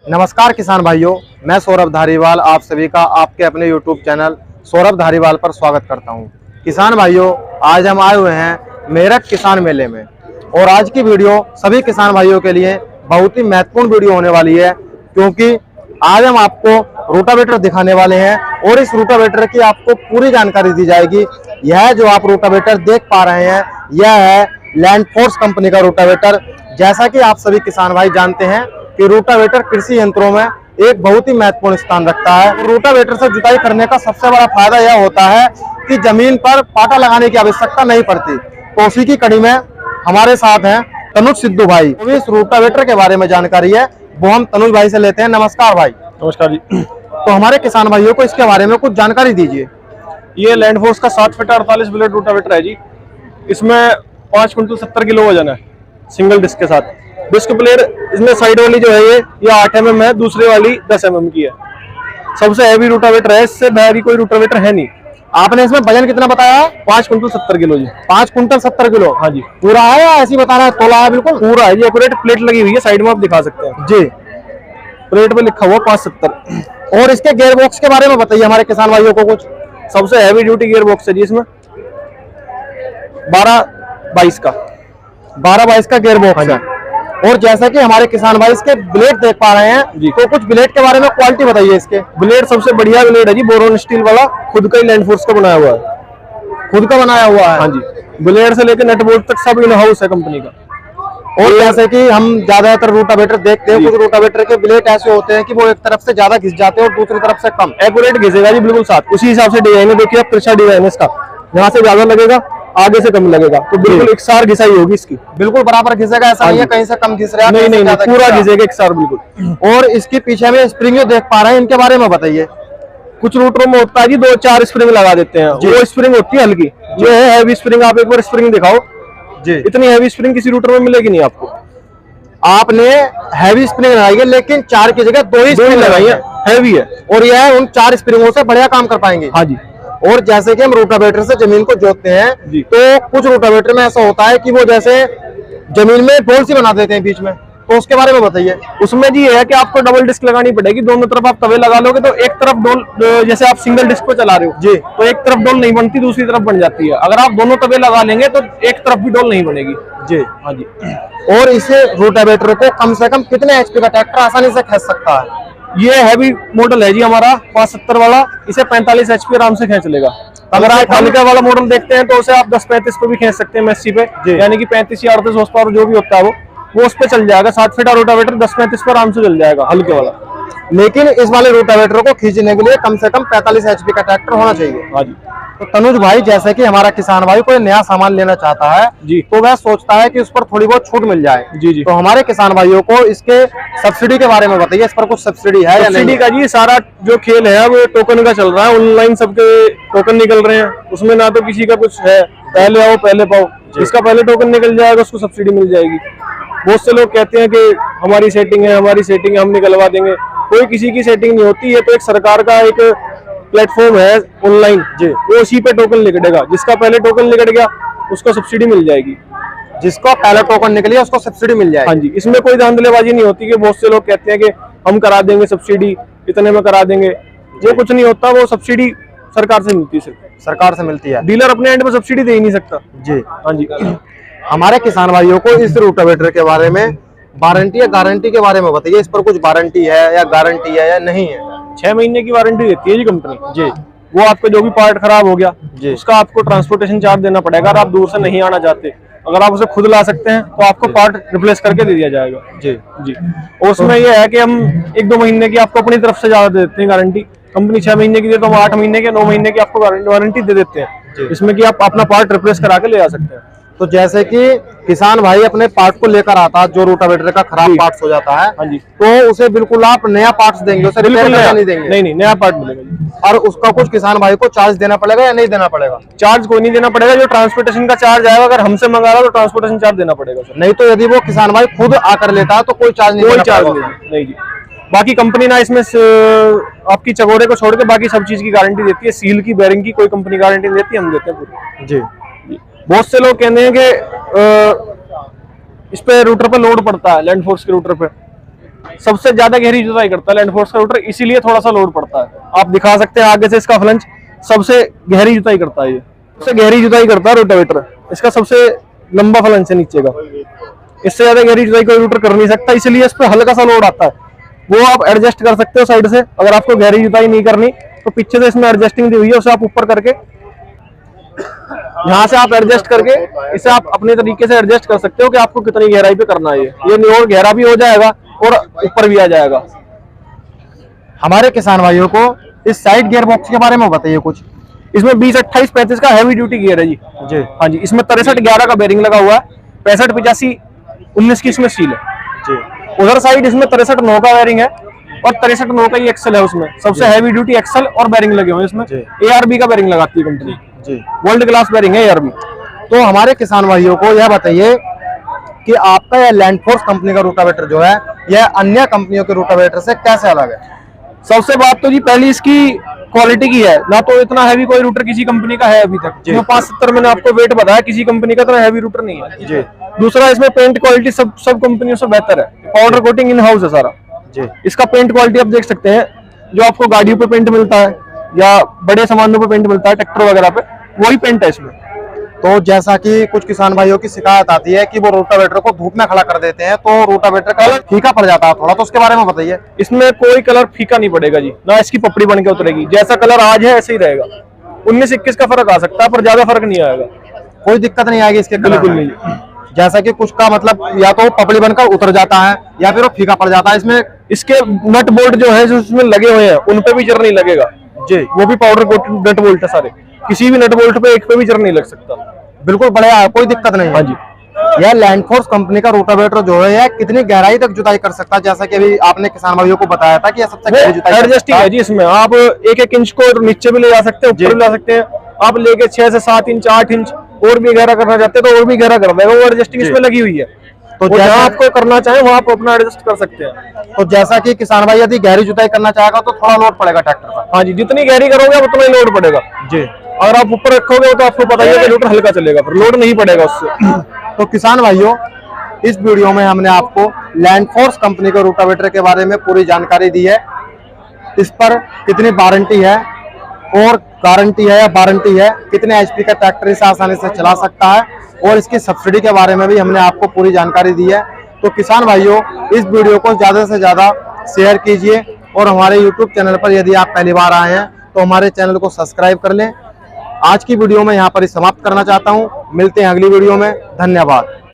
नमस्कार किसान भाइयों, मैं सौरभ धारीवाल आप सभी का आपके अपने यूट्यूब चैनल सौरभ धारीवाल पर स्वागत करता हूं। किसान भाइयों, आज हम आए हुए हैं मेरठ किसान मेले में और आज की वीडियो सभी किसान भाइयों के लिए बहुत ही महत्वपूर्ण वीडियो होने वाली है, क्योंकि आज हम आपको रोटावेटर दिखाने वाले हैं और इस रोटावेटर की आपको पूरी जानकारी दी जाएगी। यह जो आप रोटावेटर देख पा रहे हैं, यह है लैंडफोर्स कंपनी का रोटावेटर। जैसा कि आप सभी किसान भाई जानते हैं कि रोटावेटर कृषि यंत्रों में एक बहुत ही महत्वपूर्ण स्थान रखता है। रोटावेटर से जुताई करने का सबसे बड़ा फायदा यह होता है कि जमीन पर पाटा लगाने की आवश्यकता नहीं पड़ती। तो उसी की कड़ी में हमारे साथ हैं तनुज सिद्धू भाई। तो इस रोटावेटर के बारे में जानकारी है वो हम तनुज भाई से लेते हैं। नमस्कार भाई। नमस्कार जी। तो हमारे किसान भाइयों को इसके बारे में कुछ जानकारी दीजिए। ये लैंडफोर्स का 7 फीट 48 ब्लेड रोटावेटर है जी। इसमें 5 क्विंटल 70 किलो वजन है सिंगल डिस्क के साथ। डिस्क प्लेयर इसमें साइड वाली जो है ये 8 mm है, दूसरी वाली 10 mm की है। सबसे हैवी रोटावेटर है, इससे भारी कोई रोटावेटर है नहीं। आपने इसमें वजन कितना बताया? 5 क्विंटल 70 किलो जी। 5 कुंटल 70 किलो। हाँ जी। पूरा है या ऐसी बता रहा है? तोला है? बिल्कुल पूरा है जी। एक्यूरेट प्लेट लगी हुई है, साइड में आप दिखा सकते हैं जी। प्लेट पे लिखा हुआ 570। और इसके गियर बॉक्स के बारे में बताइए हमारे किसान भाइयों को कुछ। सबसे हैवी ड्यूटी गियर बॉक्स है जी इसमें, 12-22 का। 12-22 का गियर बॉक्स है। और जैसा कि हमारे किसान भाई इसके ब्लेड देख पा रहे हैं जी, तो कुछ ब्लेड के बारे में क्वालिटी बताइए इसके। ब्लेड सबसे बढ़िया ब्लेड है जी, बोरोन स्टील वाला, खुद का ही लैंडफोर्स का बनाया हुआ है। खुद का बनाया हुआ है? हाँ जी। ब्लेड से लेकर नट बोल्ट तक सब इन हाउस है कंपनी का। और जैसे कि हम ज्यादातर रोटावेटर देखते हैं, कुछ रोटावेटर के ब्लेड ऐसे होते हैं कि वो एक तरफ से ज्यादा घिस जाते हैं और दूसरी तरफ से कम। एक्यूरेट घिसेगा जी, बिल्कुल साथ। उसी हिसाब से डिजाइन है, देखिए आप तिरछा डिजाइन है इसका, यहाँ से ज्यादा लगेगा, आगे से कम लगेगा, तो बिल्कुल एक सार घिसाई होगी इसकी। बिल्कुल बराबर घिसेगा, ऐसा नहीं है कहीं से कम घिस रहा है। नहीं, पूरा घिसेगा एक सार बिल्कुल। और इसके पीछे में स्प्रिंग जो देख पा रहे हैं, इनके बारे में बताइए। कुछ रूटरों में होता है जी 2-4 स्प्रिंग लगा देते हैं, वो स्प्रिंग होती है हल्की, जो है हैवी स्प्रिंग। आप एक बार स्प्रिंग दिखाओ जी। इतनी हैवी स्प्रिंग किसी रूटर में मिलेगी नहीं आपको। आपने हैवी स्प्रिंग लगाई है, लेकिन 4 की जगह 2 ही स्प्रिंग लगाई है, हैवी है, और यह उन 4 स्प्रिंगों से बढ़िया काम कर पाएंगे। हाँ जी। और जैसे कि हम रोटावेटर से जमीन को जोतते हैं तो कुछ रोटावेटर में ऐसा होता है कि वो जैसे जमीन में डोल सी बना देते हैं बीच में, तो उसके बारे में बताइए। उसमें जी है कि आपको डबल डिस्क लगानी पड़ेगी, दोनों तरफ आप तवे लगा लोगे तो एक तरफ डोल, जैसे आप सिंगल डिस्क पे चला रहे हो जी, तो एक तरफ डोल नहीं बनती, दूसरी तरफ बन जाती है। अगर आप दोनों तवे लगा लेंगे तो एक तरफ भी डोल नहीं बनेगी जी। हाँ जी। और इस रोटावेटर को कम से कम कितने एचपी का ट्रैक्टर आसानी से खींच सकता है? ये हैवी मॉडल है जी हमारा 570 वाला, इसे 45 HP आराम से खींच लेगा। अगर आप हल्का वाला मॉडल देखते हैं तो उसे आप 10-35 पे भी खींच सकते हैं MSC पे, यानी कि 35 या 38 हॉर्स पावर जो भी होता है वो उस पे चल जाएगा। 7 फीट रोटावेटर 10-35 पर आराम से चल जाएगा, हल्के वाला। लेकिन इस वाले रोटावेटर को खींचने के लिए कम से कम 45 एचपी का ट्रैक्टर होना चाहिए। हाँ जी। तो तनुज भाई, जैसे कि हमारा किसान भाई कोई नया सामान लेना चाहता है जी, तो वह सोचता है कि उस पर थोड़ी बहुत छूट मिल जाए। जी जी। तो हमारे किसान भाइयों को इसके सब्सिडी के बारे में बताइए, इस पर कुछ सब्सिडी है या नहीं? सब्सिडी का जी सारा जो खेल है वो टोकन का चल रहा है, ऑनलाइन सबके टोकन निकल रहे हैं, उसमें ना तो किसी का कुछ है पहले आओ पहले पाओ, जिसका पहले टोकन निकल जाएगा उसको सब्सिडी मिल जाएगी। बहुत से लोग कहते हैं कि हमारी सेटिंग है, हमारी सेटिंग है, हम निकलवा देंगे। कोई किसी की सेटिंग नहीं होती है, तो एक सरकार का एक प्लेटफॉर्म है ऑनलाइन जी, वो उसी पे टोकन निकलेगा। जिसका पहले टोकन निकल गया उसको सब्सिडी मिल जाएगी। जिसको पहले टोकन निकल गया उसको सब्सिडी मिल जाएगी। हाँ जी। इसमें कोई धांधलेबाजी नहीं होती कि बहुत से लोग कहते हैं कि हम करा देंगे सब्सिडी, इतने में करा देंगे, वो कुछ नहीं होता। वो सब्सिडी सरकार से मिलती है, सरकार से मिलती है। डीलर अपने एंड पे सब्सिडी दे ही नहीं सकता जी। हाँ जी। हमारे किसान भाइयों को इस रोटावेटर के बारे में वारंटी या गारंटी के बारे में बताइए। इस पर कुछ वारंटी है या गारंटी है या नहीं है? 6 महीने की वारंटी देती है जी कंपनी जी। वो आपका जो भी पार्ट खराब हो गया जी, उसका आपको ट्रांसपोर्टेशन चार्ज देना पड़ेगा। अगर आप दूर से नहीं आना चाहते, अगर आप उसे खुद ला सकते हैं तो आपको पार्ट रिप्लेस करके दे दिया जाएगा जी जी। और उसमें यह है कि हम 1-2 महीने की आपको अपनी तरफ से ज्यादा दे देते हैं गारंटी। कंपनी 6 महीने की दे तो हम 8 महीने के 9 महीने की आपको वारंटी दे देते हैं, इसमें कि आप अपना पार्ट रिप्लेस करा के ले आ सकते हैं। तो जैसे कि किसान भाई अपने पार्ट को लेकर आता है, जो रोटावेटर का खराब पार्ट्स हो जाता है, हाँ जी, तो उसे बिल्कुल आप नया पार्ट्स देंगे, उसे रिपेयर नहीं देंगे? नहीं, नया पार्ट मिलेगा जी। और उसका कुछ किसान भाई को चार्ज देना पड़ेगा या नहीं देना पड़ेगा? चार्ज कोई नहीं देना पड़ेगा, जो ट्रांसपोर्टेशन का चार्ज आएगा अगर हमसे मंगा रहा तो ट्रांसपोर्टेशन चार्ज देना पड़ेगा सर। नहीं तो यदि वो किसान भाई खुद आकर लेता है तो कोई चार्ज नहीं? कोई चार्ज नहीं जी। बाकी कंपनी ना इसमें आपकी चकोरे को छोड़ के बाकी सब चीज की गारंटी देती है। सील की, बेरिंग की कोई कंपनी गारंटी नहीं देती, हम देते हैं पूरी जी। बहुत से लोग कहते हैं कि इस पे रूटर पे लोड पड़ता है, लैंडफोर्स के रूटर पे, सबसे ज्यादा गहरी जुताई करता है लैंड फोर्स का रोटर, इसीलिए थोड़ा सा लोड पड़ता है। आप दिखा सकते हैं आगे से इसका फ्लंज सबसे गहरी जुताई करता है, ये सबसे गहरी जुताई करता है रोटावेटर। इसका सबसे लंबा फ्लंज है नीचे का, इससे ज्यादा गहरी जुताई कोई रोटर कर नहीं सकता, इसलिए इस पर हल्का सा लोड आता है। वो आप एडजस्ट कर सकते हो साइड से, अगर आपको गहरी जुताई नहीं करनी तो पीछे से इसमें एडजस्टिंग दी हुई है, उसे आप ऊपर करके यहाँ से आप एडजस्ट करके इसे आप अपने तरीके से एडजस्ट कर सकते हो कि आपको कितनी गहराई पे करना है। ये और गहरा भी हो जाएगा और ऊपर भी आ जाएगा। हमारे किसान भाइयों को इस साइड गियर बॉक्स के बारे में बताइए कुछ। इसमें 20, 28, 35 का हैवी ड्यूटी गियर है जी। जी हाँ जी, इसमें 63, 11 का बेरिंग लगा हुआ है, 65, 85, 19 की इसमें सील है जी। उधर साइड इसमें 63, 9 का बेरिंग है और 63, 9 का ही एक्सल है। उसमें सबसे हैवी ड्यूटी एक्सल और बेरिंग लगे हुए हैं। इसमें ARB का बेरिंग लगाती है कंपनी जी, वर्ल्ड क्लास बेरिंग है ARB। तो हमारे किसान भाइयों को यह बताइए कि आपका यह लैंड फोर्स कंपनी का रोटावेटर जो है यह अन्य कंपनियों के रोटावेटर से कैसे अलग है? सबसे बात तो जी पहली इसकी क्वालिटी की है, ना तो इतना हैवी कोई रूटर किसी कंपनी का है अभी तक। 570 मैंने आपको वेट बताया, किसी कंपनी का इतना हैवी रूटर नहीं है जी। दूसरा, इसमें पेंट क्वालिटी सब कंपनियों से बेहतर है, पाउडर कोटिंग इन हाउस है सारा जी। इसका पेंट क्वालिटी आप देख सकते हैं, जो आपको गाड़ियों पे पेंट मिलता है या बड़े सामानों पे पेंट मिलता है, ट्रैक्टर वगैरह पे, वही पेंट है इसमें। तो जैसा कि कुछ किसान भाइयों की शिकायत आती है कि वो रोटावेटर को धूप में खड़ा कर देते हैं तो रोटावेटर का कलर फीका पड़ जाता है थोड़ा, तो उसके बारे में बताइए। इसमें कोई कलर फीका नहीं पड़ेगा जी, ना इसकी पपड़ी बन के उतरेगी, जैसा कलर आज है ऐसे ही रहेगा। 19-21 का फर्क आ सकता है पर ज्यादा फर्क नहीं आएगा, कोई दिक्कत नहीं आएगी इसके कलर बिल्कुल में। नहीं। जैसा कि कुछ का मतलब या तो पपड़ी बनकर उतर जाता है या फिर वो फीका पड़ जाता है। इसमें इसके नट बोल्ट जो है जो इसमें लगे हुए हैं उन पे भी जर नहीं लगेगा जी, वो भी पाउडर कोटेड नट बोल्ट है सारे, किसी भी नट बोल्ट पे एक पे भी जर नहीं लग सकता। बिल्कुल बढ़िया है, कोई दिक्कत नहीं है। हाँ जी। यह लैंड फोर्स कंपनी का रोटावेटर जो है यह कितनी गहराई तक जुताई कर सकता है? जैसा कि अभी आपने किसान भाइयों को बताया था कि यह सबसे गहरी जुताई कर एडजस्टिंग सकता है जी, इसमें आप 1-1 इंच को नीचे भी ले जा सकते हैं, ऊपर भी ला सकते हैं। आप लेके 6 से 7 इंच, 8 इंच और भी गहरा करना चाहते हैं तो और भी गहरा कर देगा, वो एडजस्टिंग इसमें लगी हुई है। तो जहाँ आपको करना चाहे वहाँ आप अपना एडजस्ट कर सकते हैं। तो जैसा कि किसान भाई यदि गहरी जुताई करना चाहेगा तो थोड़ा लोड पड़ेगा ट्रैक्टर का। हाँ जी, जितनी गहरी करोगे आप उतना ही लोड पड़ेगा जी। अगर आप ऊपर रखोगे तो आपको पता ही है कि रोटर हल्का चलेगा, फिर लोड नहीं पड़ेगा उससे। तो किसान भाइयों, इस वीडियो में हमने आपको लैंड फोर्स कंपनी के रोटावेटर के बारे में पूरी जानकारी दी है। इस पर कितनी वारंटी है और गारंटी है या वारंटी है, कितने HP का ट्रैक्टर इसे आसानी से चला सकता है और इसकी सब्सिडी के बारे में भी हमने आपको पूरी जानकारी दी है। तो किसान भाइयों, इस वीडियो को ज़्यादा से ज़्यादा शेयर कीजिए और हमारे YouTube चैनल पर यदि आप पहली बार आए हैं तो हमारे चैनल को सब्सक्राइब कर लें। आज की वीडियो में यहाँ पर ही समाप्त करना चाहता हूँ। मिलते हैं अगली वीडियो में। धन्यवाद।